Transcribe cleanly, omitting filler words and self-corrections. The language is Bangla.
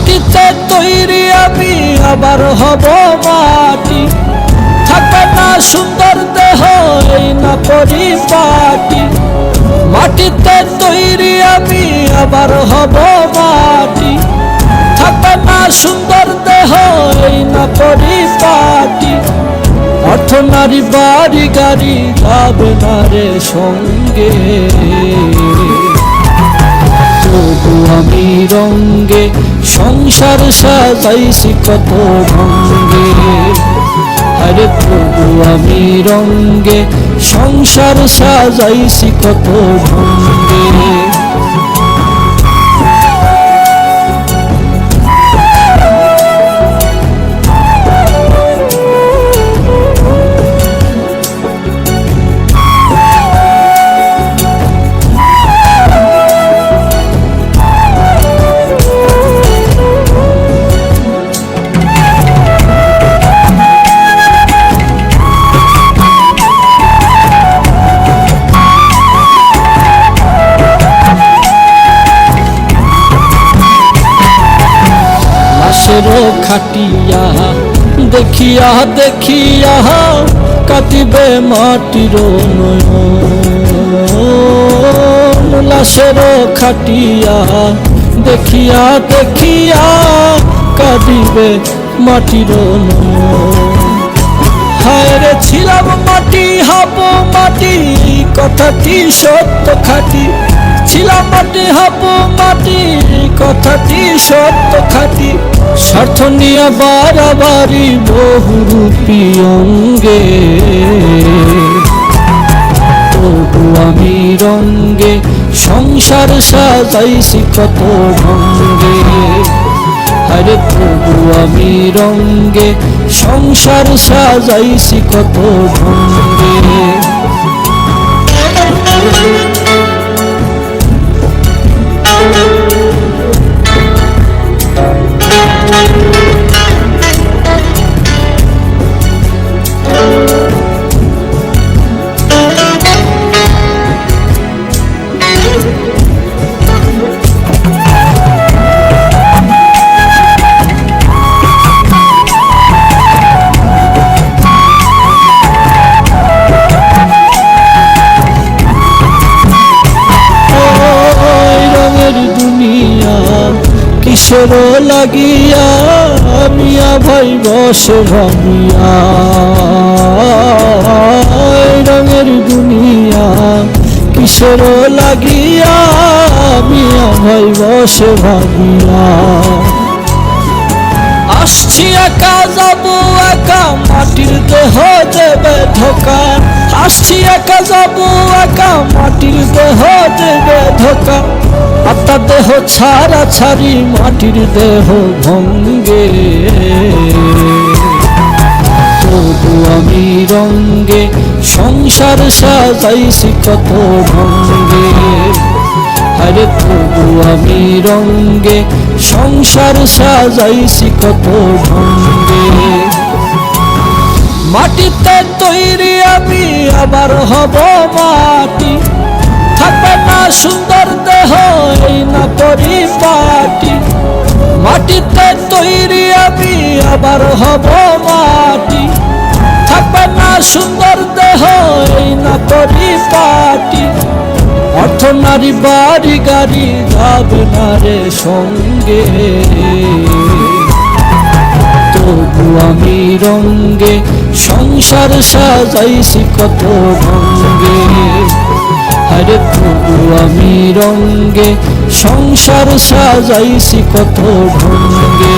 মাটিতে তৈরি আমি আবার হব মাটি, থাকবে না সুন্দর দেহ এই না পরিপাটি। মাটিতে তৈরি আমি আবার হব মাটি, থাকবে না সুন্দর দেহ এই না পরিপাটি। অর্থ নারী বাড়ি গাড়ি যাবে না রে সঙ্গে, তবু আমি রঙ্গে সংসার সাজাইছি কত ঢঙ্গে। আরে তবু আমি রঙ্গে সংসার সাজাইছি কত ঢঙ্গে। খাটিয়া দেখিয়া দেখিয়া কাটিবে মাটির নয়ন। লাশের খাটিয়া দেখিয়া দেখিয়া কাটিবে মাটির নয়ন। হায় রে ছিলাম মাটি হব মাটি, কথাটি সত্য খাঁটি। ছিলাম মাটি হব মাটি, কথাটি সত্য খাঁটি। স্বার্থ নিয়ে বাড়াবাড়ি বহুরূপী অঙ্গে, তবু আমি রঙ্গে সংসার সাজাইছি কত ঢঙ্গে। আরে তবু আমি রঙ্গে সংসার সাজাইছি কত ঢঙ্গে। কিসের লাগিয়া মিয়া ভাই বসে ভাবিয়া, রঙের দুনিয়া কিসের লাগিয়া মিয়া ভাই বসে ভাবিয়া। আসছি একা যাব একা মাটির দেহ দেবে ধোকা। আসছি একা যাব একা মাটির দেহ দেবে ধোকা। আত্মা দেহ ছাড়া ছাড়ি মাটির দেহ ভঙ্গে, তবু আমি রঙ্গে সংসার সাজাইছি কত ঢঙ্গে। আরে তবু আমি রঙ্গে সংসার সাজাইছি কত ঢঙ্গে। মাটিতে তৈরি আমি আবার হব মাটি, থাকবে না সুন্দর দেহ এই না পরিপাটি। মাটিতে তৈরি আমি আবার হব মাটি, থাকবে না সুন্দর দেহ এই না পরিপাটি। অর্থ নারী বাড়ি গাড়ি যাবে না রে সঙ্গে, তবু আমি রঙ্গে সংসার সাজাইছি কত ঢঙ্গে। আরে তবু আমি রঙ্গে সংসার সাজাইছি কত ঢঙ্গে।